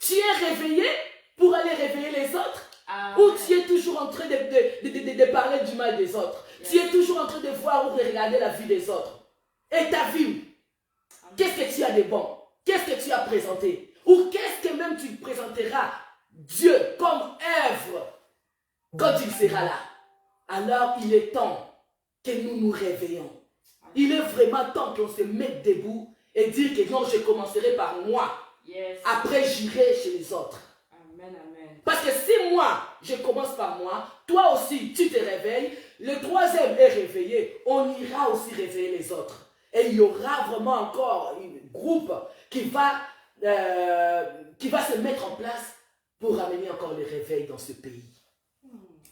Tu es réveillé pour aller réveiller les autres? Ou tu es toujours en train de parler du mal des autres? Tu es toujours en train de voir ou de regarder la vie des autres? Et ta vie, qu'est-ce que tu as de bon? Qu'est-ce que tu as présenté? Ou qu'est-ce que même tu présenteras Dieu comme œuvre quand il sera là? Alors il est temps que nous nous réveillons. Il est vraiment temps qu'on se mette debout et dire que non, je commencerai par moi. Après j'irai chez les autres. Amen, amen. Parce que si moi, je commence par moi, toi aussi tu te réveilles, le troisième est réveillé, on ira aussi réveiller les autres. Et il y aura vraiment encore un groupe qui va se mettre en place pour amener encore le réveil dans ce pays.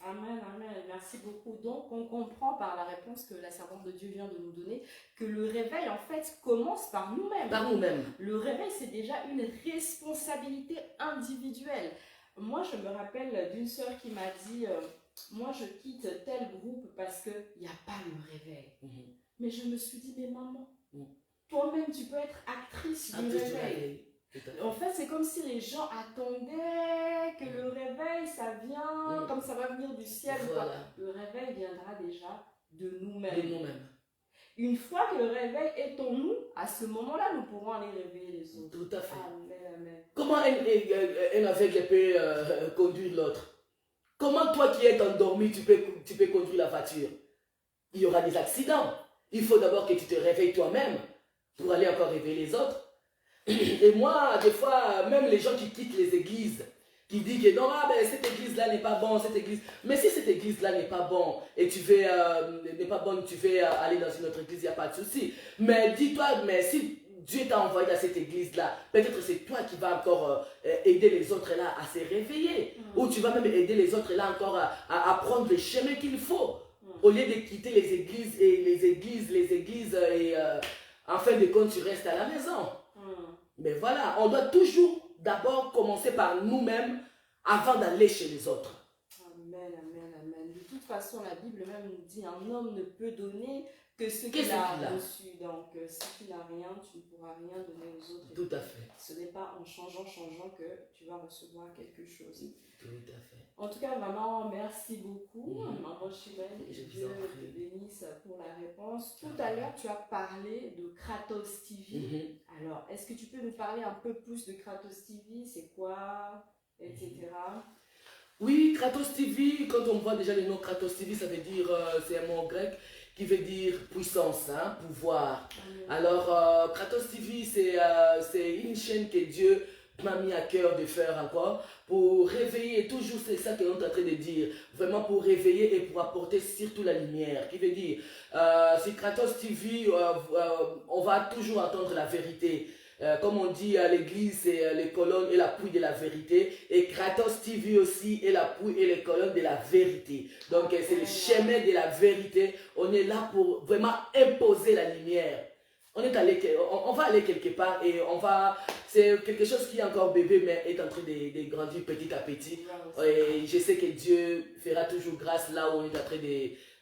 Amen, amen. Merci beaucoup. Donc, on comprend par la réponse que la servante de Dieu vient de nous donner que le réveil, en fait, commence par nous-mêmes. Par nous-mêmes. Le réveil, c'est déjà une responsabilité individuelle. Moi, je me rappelle d'une sœur qui m'a dit, moi, je quitte tel groupe parce qu'il n'y a pas le réveil. Mais je me suis dit, mais maman, toi-même, tu peux être actrice du réveil. En fait, c'est comme si les gens attendaient que le réveil, ça vient, comme ça va venir du ciel. Voilà. Le réveil viendra déjà de nous-mêmes. De nous-mêmes. Une fois que le réveil est en nous, à ce moment-là, nous pourrons aller réveiller les autres. Tout à fait. Amen, amen. Comment un aveugle peut conduire l'autre? Comment toi qui es endormi, tu peux conduire la voiture? Il y aura des accidents. Il faut d'abord que tu te réveilles toi-même pour aller encore réveiller les autres. Et moi, des fois, même les gens qui quittent les églises, qui disent que non, ah ben, cette église-là n'est pas bonne, cette église. Mais si cette église-là n'est pas bonne et tu veux, n'est pas bonne, tu veux aller dans une autre église, il n'y a pas de souci. Mais dis-toi, mais si Dieu t'a envoyé dans cette église-là, peut-être c'est toi qui vas encore aider les autres là à se réveiller. Ou tu vas même aider les autres là encore à prendre le chemin qu'il faut. Au lieu de quitter les églises et en fin de compte, tu restes à la maison. Mais voilà, on doit toujours d'abord commencer par nous-mêmes avant d'aller chez les autres. Amen, amen, amen. De toute façon, la Bible même nous dit un homme ne peut donner que ce qu'il a reçu. Donc, si tu n'as rien, tu ne pourras rien donner aux autres. Tout à fait. Ce n'est pas en changeant que tu vas recevoir quelque chose. Tout à fait. En tout cas, maman, merci beaucoup. Maman Chimène, Je Dieu te bénisse pour la réponse. Tout à l'heure, tu as parlé de Kratos TV. Alors, est-ce que tu peux nous parler un peu plus de Kratos TV? C'est quoi, etc. Oui, Kratos TV, quand on voit déjà le nom Kratos TV, ça veut dire, c'est un mot grec qui veut dire puissance, hein, pouvoir. Alors, Kratos TV, c'est une chaîne que Dieu m'a mis à cœur de faire encore pour réveiller, toujours c'est ça qu'on est en train de dire, vraiment pour réveiller et pour apporter surtout la lumière, qui veut dire, sur Kratos TV, on va toujours entendre la vérité. Comme on dit à l'église, c'est les colonnes et l'appui de la vérité. Et Kratos TV aussi est l'appui et les colonnes de la vérité. Donc c'est le chemin de la vérité. On est là pour vraiment imposer la lumière. On va aller quelque part et c'est quelque chose qui est encore bébé mais est en train de grandir petit à petit. Et je sais que Dieu fera toujours grâce là où on est en train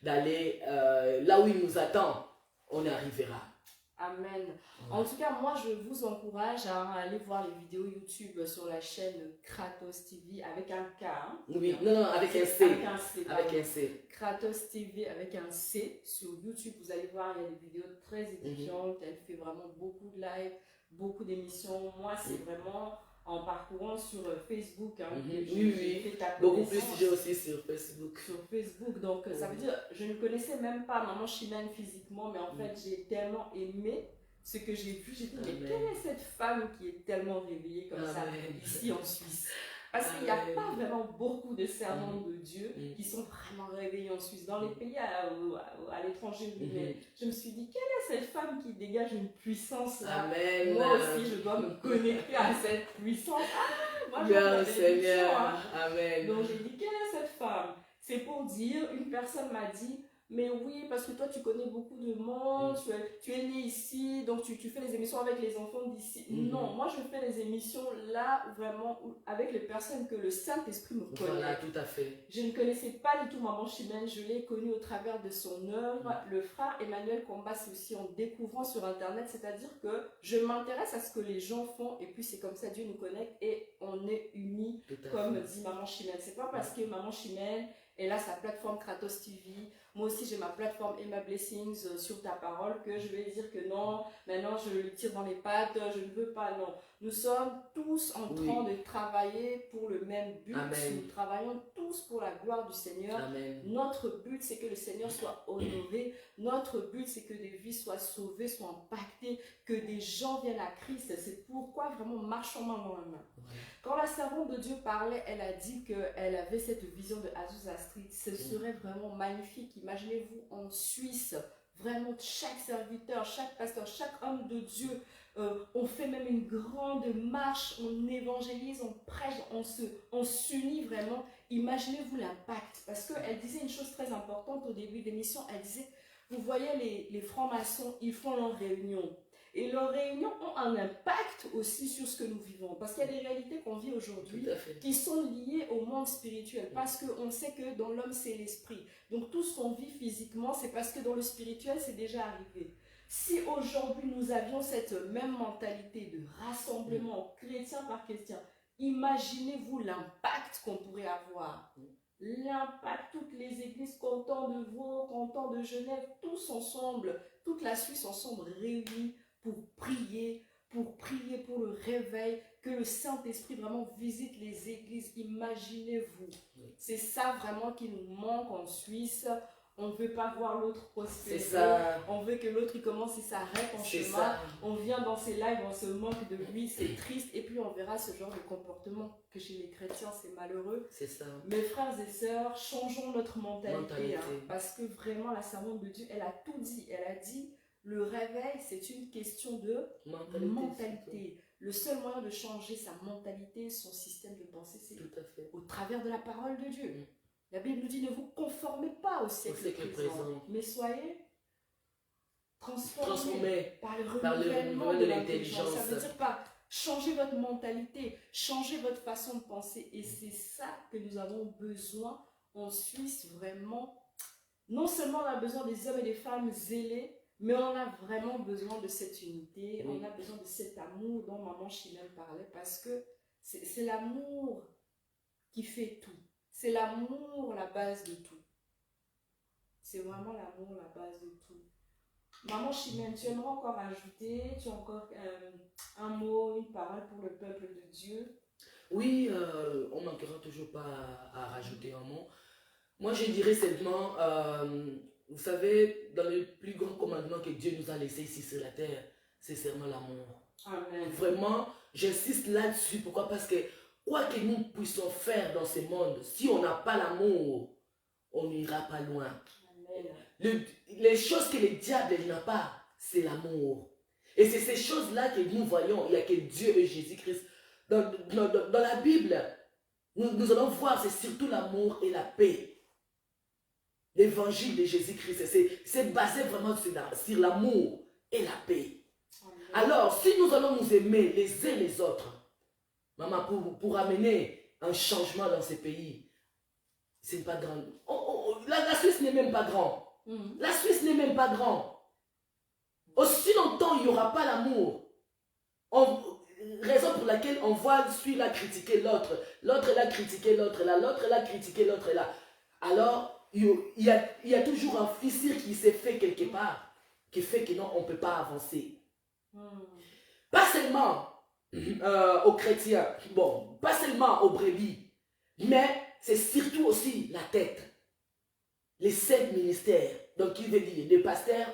d'aller, là où il nous attend, on y arrivera. Amen. En tout cas, moi, je vous encourage à aller voir les vidéos YouTube sur la chaîne Kratos TV avec un K. Hein. Oui, non, avec un C. Avec un C. Avec un C. Kratos TV avec un C sur YouTube. Vous allez voir, il y a des vidéos très édifiantes. Elle fait vraiment beaucoup de live, beaucoup d'émissions. Moi, c'est vraiment en parcourant sur Facebook. Hein, oui. Fait ta beaucoup plus, j'ai aussi sur Facebook. Sur Facebook. Donc, ça veut dire, je ne connaissais même pas Maman Chimène physiquement, mais en fait, j'ai tellement aimé ce que j'ai vu. J'ai dit, mais quelle est cette femme qui est tellement réveillée comme ça ici en Suisse? Parce qu'il n'y a pas vraiment beaucoup de servants de Dieu qui sont vraiment réveillés en Suisse. Dans les pays à l'étranger, je me suis dit, quelle est cette femme qui dégage une puissance là? Amen. Moi aussi, je dois me connecter à cette puissance. Moi, je Seigneur. Amen. Donc, j'ai dit, quelle est cette femme? C'est pour dire, une personne m'a dit, mais oui, parce que toi, tu connais beaucoup de monde, tu es né ici, donc tu fais les émissions avec les enfants d'ici. Non, moi, je fais les émissions là, vraiment, avec les personnes que le Saint-Esprit me connaît. Voilà, tout à fait. Je ne connaissais pas du tout Maman Chimène, je l'ai connue au travers de son œuvre. Le frère Emmanuel Combat, c'est aussi en découvrant sur Internet, c'est-à-dire que je m'intéresse à ce que les gens font, et puis c'est comme ça, Dieu nous connecte, et on est unis, comme dit Maman Chimène. C'est pas parce que Maman Chimène, elle a sa plateforme Kratos TV. Moi aussi, j'ai ma plateforme Emma Blessings sur ta parole que je vais dire que non, maintenant je le tire dans les pattes, je ne veux pas, non. Nous sommes tous en train de travailler pour le même but. Amen. Nous travaillons tous pour la gloire du Seigneur. Amen. Notre but, c'est que le Seigneur soit honoré. Notre but, c'est que des vies soient sauvées, soient impactées, que des gens viennent à Christ. C'est pourquoi vraiment marchons main dans la main. Voilà. Quand la servante de Dieu parlait, elle a dit qu'elle avait cette vision de Azusa Street. Ce serait vraiment magnifique. Imaginez-vous en Suisse, vraiment chaque serviteur, chaque pasteur, chaque homme de Dieu, on fait même une grande marche, on évangélise, on prêche, on s'unit vraiment. Imaginez-vous l'impact. Parce qu'elle disait une chose très importante au début de l'émission, elle disait, vous voyez les francs-maçons, ils font leurs réunions. Et leurs réunions ont un impact aussi sur ce que nous vivons. Parce qu'il y a des réalités qu'on vit aujourd'hui qui sont liées au monde spirituel. Parce qu'on sait que dans l'homme, c'est l'esprit. Donc tout ce qu'on vit physiquement, c'est parce que dans le spirituel, c'est déjà arrivé. Si aujourd'hui, nous avions cette même mentalité de rassemblement chrétien par chrétien, imaginez-vous l'impact qu'on pourrait avoir. L'impact, toutes les églises, cantons de Vaud, cantons de Genève, tous ensemble, toute la Suisse ensemble réunis pour prier pour le réveil, que le Saint-Esprit vraiment visite les églises. Imaginez-vous. C'est ça vraiment qui nous manque en Suisse. On ne veut pas voir l'autre prospérer. On veut que l'autre commence et s'arrête en chemin. On vient dans ses lives, on se moque de lui, c'est triste. Et puis on verra ce genre de comportement que chez les chrétiens, c'est malheureux. C'est ça. Mes frères et sœurs, changeons notre mentalité. Parce que vraiment, la servante de Dieu, elle a tout dit. Elle a dit, le réveil, c'est une question de mentalité. Le seul moyen de changer sa mentalité, son système de pensée, c'est au travers de la parole de Dieu. La Bible nous dit, ne vous conformez pas au siècle présent, mais soyez transformés par le renouvellement de l'intelligence. Ça veut dire pas changer votre mentalité, changer votre façon de penser. Et c'est ça que nous avons besoin en Suisse, vraiment. Non seulement on a besoin des hommes et des femmes zélés, mais on a vraiment besoin de cette unité, on a besoin de cet amour dont maman Chimène parlait, parce que c'est l'amour qui fait tout. C'est l'amour la base de tout. C'est vraiment l'amour la base de tout. Maman Chimène, tu aimerais encore ajouter, tu as encore un mot, une parole pour le peuple de Dieu? Oui, on ne manquera toujours pas à rajouter un mot. Moi, je dirais seulement, vous savez, dans le plus grand commandement que Dieu nous a laissé ici sur la terre, c'est seulement l'amour. Amen. Vraiment, j'insiste là-dessus. Pourquoi? Parce que quoi que nous puissions faire dans ce monde, si on n'a pas l'amour, on n'ira pas loin. Les choses que le diable n'a pas, c'est l'amour. Et c'est ces choses-là que nous voyons. Il n'y a que Dieu et Jésus-Christ. Dans la Bible, nous allons voir, c'est surtout l'amour et la paix. L'évangile de Jésus-Christ, c'est basé vraiment sur l'amour et la paix. Amen. Alors, si nous allons nous aimer les uns les autres, maman, pour amener un changement dans ces pays, c'est pas grand. La Suisse n'est même pas grand. La Suisse n'est même pas grand. Aussi longtemps il n'y aura pas l'amour, raison pour laquelle on voit celui-là critiquer l'autre, l'autre l'a critiqué l'autre là, l'autre l'a critiqué l'autre là. Alors, il y a toujours un fissure qui s'est fait quelque part, qui fait que non, on ne peut pas avancer. Pas seulement aux chrétiens, bon, pas seulement aux brebis, mais c'est surtout aussi la tête. Les 5 ministères, donc il veut dire des pasteurs,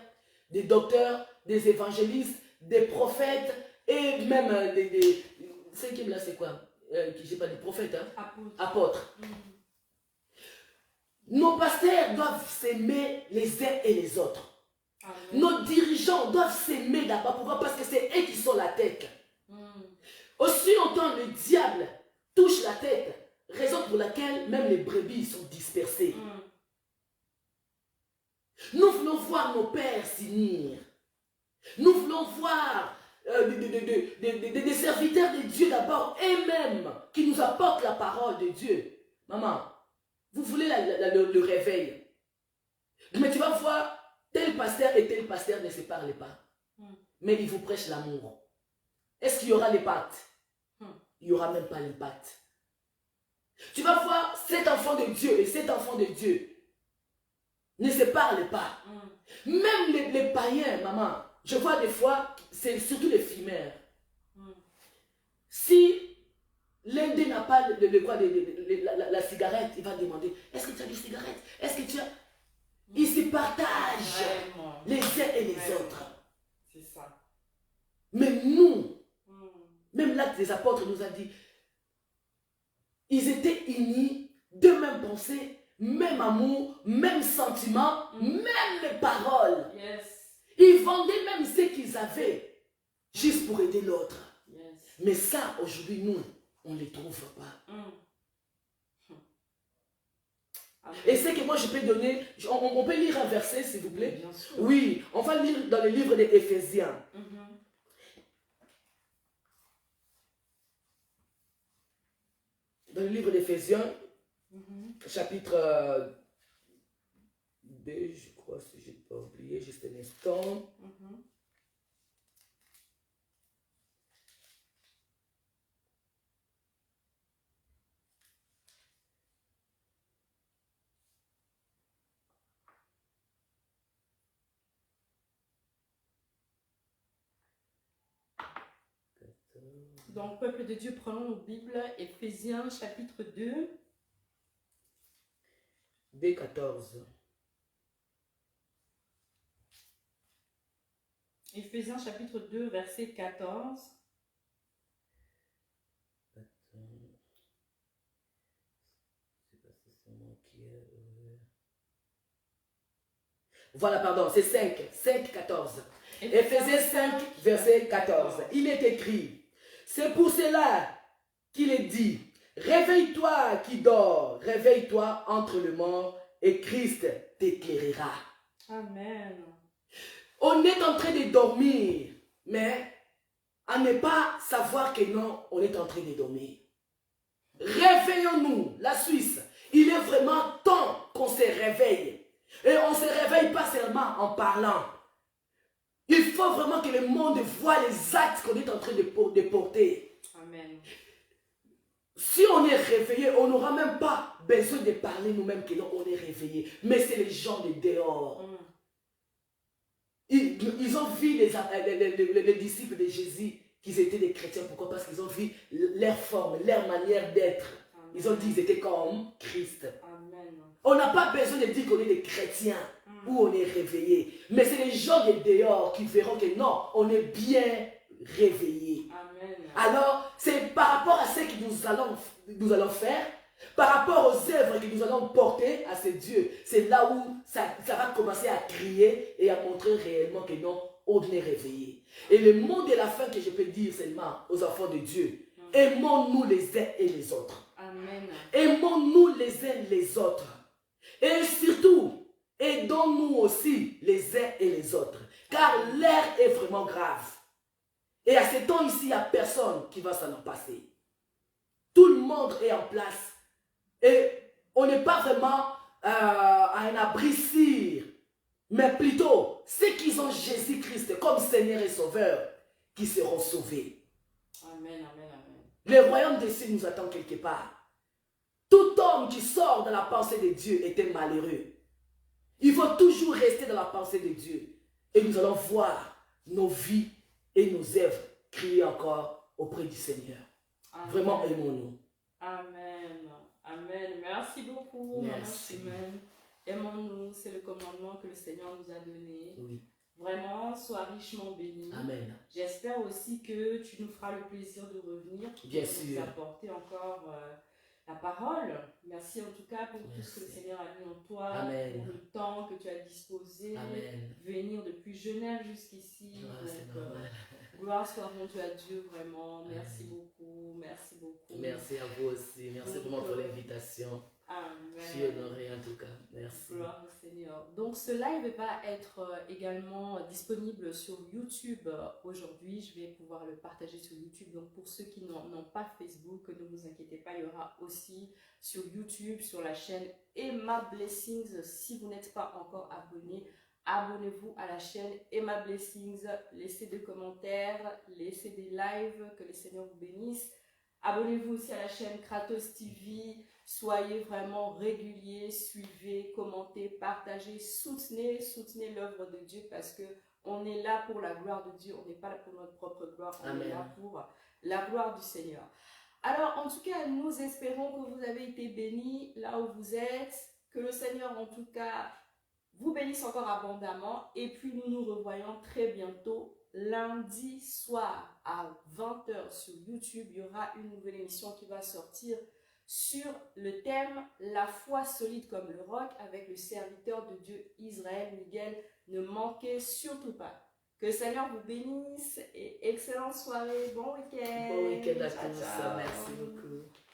des docteurs, des évangélistes, des prophètes et même des cinquième là c'est quoi? Je sais pas, des prophètes, hein? Apôtres. Nos pasteurs doivent s'aimer les uns et les autres. Amen. Nos dirigeants doivent s'aimer d'abord. Pourquoi? Parce que c'est eux qui sont la tête. Aussi longtemps le diable touche la tête, raison pour laquelle même les brebis sont dispersées. Nous voulons voir nos pères s'unir. Nous voulons voir des serviteurs de Dieu d'abord, eux-mêmes, qui nous apportent la parole de Dieu. Maman, vous voulez le réveil. Mais tu vas voir, tel pasteur et tel pasteur ne se parlent pas. Mais ils vous prêchent l'amour. Est-ce qu'il y aura l'impact? Il n'y aura même pas l'impact. Tu vas voir cet enfant de Dieu et cet enfant de Dieu ne se parlent pas. Même les païens, maman, je vois des fois, c'est surtout les fumeurs. Si l'un d'eux n'a pas la cigarette, il va demander, est-ce que tu as des cigarettes? Est-ce que tu as... Ils se partagent les uns et les autres. C'est ça. Mais nous, même l'acte des apôtres nous a dit, ils étaient unis, de même pensée, même amour, même sentiment, même les paroles. Yes. Ils vendaient même ce qu'ils avaient, juste pour aider l'autre. Yes. Mais ça, aujourd'hui, nous, on ne les trouve pas. Et c'est que moi, je peux donner, on peut lire un verset, s'il vous plaît? Bien sûr. Oui, on va lire dans le livre des Éphésiens. Dans le livre d'Éphésiens, chapitre 2, je crois, si je n'ai pas oublié, juste un instant. Donc, peuple de Dieu, prenons nos Bibles, Éphésiens chapitre 2. Dès 14. Éphésiens chapitre 2, verset 14. Voilà, pardon, c'est 5, 14. Éphésiens 5, verset 14. Il est écrit, c'est pour cela qu'il est dit, réveille-toi qui dors, réveille-toi entre le mort et Christ t'éclairera. Amen. On est en train de dormir, mais à ne pas savoir que non, on est en train de dormir. Réveillons-nous, la Suisse. Il est vraiment temps qu'on se réveille. Et on ne se réveille pas seulement en parlant. Il faut vraiment que le monde voit les actes qu'on est en train de porter. Amen. Si on est réveillé, on n'aura même pas besoin de parler nous-mêmes que non, on est réveillé. Mais c'est les gens de dehors. Ils ont vu les disciples de Jésus qu'ils étaient des chrétiens. Pourquoi? Parce qu'ils ont vu leur forme, leur manière d'être. Ils ont dit qu'ils étaient comme Christ. Amen. On n'a pas besoin de dire qu'on est des chrétiens ou on est réveillé. Mais c'est les gens de dehors qui verront que non, on est bien réveillé. Amen. Alors, c'est par rapport à ce que nous allons faire, par rapport aux œuvres que nous allons porter à ces dieux, c'est là où ça va commencer à crier et à montrer réellement que non, on est réveillé. Et le mot de la fin que je peux dire seulement aux enfants de Dieu, aimons-nous les uns et les autres. Amen. Aimons-nous les uns les autres. Et surtout, aidons-nous aussi les uns et les autres. Car l'air est vraiment grave. Et à ce temps ici, il n'y a personne qui va s'en passer. Tout le monde est en place. Et on n'est pas vraiment à un abri sûr. Mais plutôt, ceux qui ont Jésus-Christ comme Seigneur et Sauveur, qui seront sauvés. Amen, amen, amen. Le royaume des cieux nous attend quelque part. Tout homme qui sort de la pensée de Dieu était malheureux. Il faut toujours rester dans la pensée de Dieu. Et nous allons voir nos vies et nos œuvres crier encore auprès du Seigneur. Amen. Vraiment, aimons-nous. Amen. Amen. Merci beaucoup. Merci. Amen. Aimons-nous, c'est le commandement que le Seigneur nous a donné. Oui. Vraiment, sois richement béni. Amen. J'espère aussi que tu nous feras le plaisir de revenir. Bien pour sûr. nous apporter encore la parole. Merci en tout cas pour tout ce que le Seigneur a mis en toi. Amen. Pour le temps que tu as disposé. Amen. Venir depuis Genève jusqu'ici. Gloire soit rendue à Dieu, vraiment. Merci beaucoup. Merci beaucoup. Merci à vous aussi. Merci vraiment pour l'invitation. Amen. Je suis honoré en tout cas. Merci. Gloire au Seigneur. Donc ce live va être également disponible sur YouTube aujourd'hui. Je vais pouvoir le partager sur YouTube. Donc pour ceux qui n'ont pas Facebook, ne vous inquiétez pas, il y aura aussi sur YouTube, sur la chaîne Emma Blessings. Si vous n'êtes pas encore abonné, abonnez-vous à la chaîne Emma Blessings. Laissez des commentaires, laissez des lives, que le Seigneur vous bénisse. Abonnez-vous aussi à la chaîne Kratos TV. Soyez vraiment réguliers, suivez, commentez, partagez, soutenez l'œuvre de Dieu parce que on est là pour la gloire de Dieu, on n'est pas là pour notre propre gloire, on est là pour la gloire du Seigneur. Alors en tout cas, nous espérons que vous avez été bénis là où vous êtes, que le Seigneur en tout cas vous bénisse encore abondamment et puis nous nous revoyons très bientôt lundi soir à 20 h sur YouTube. Il y aura une nouvelle émission qui va sortir sur le thème La foi solide comme le roc avec le serviteur de Dieu Israël Miguel. Ne manquez surtout pas. Que le Seigneur vous bénisse et excellente soirée. Bon week-end. Bon week-end à Ciao, tous. ciao. Merci beaucoup.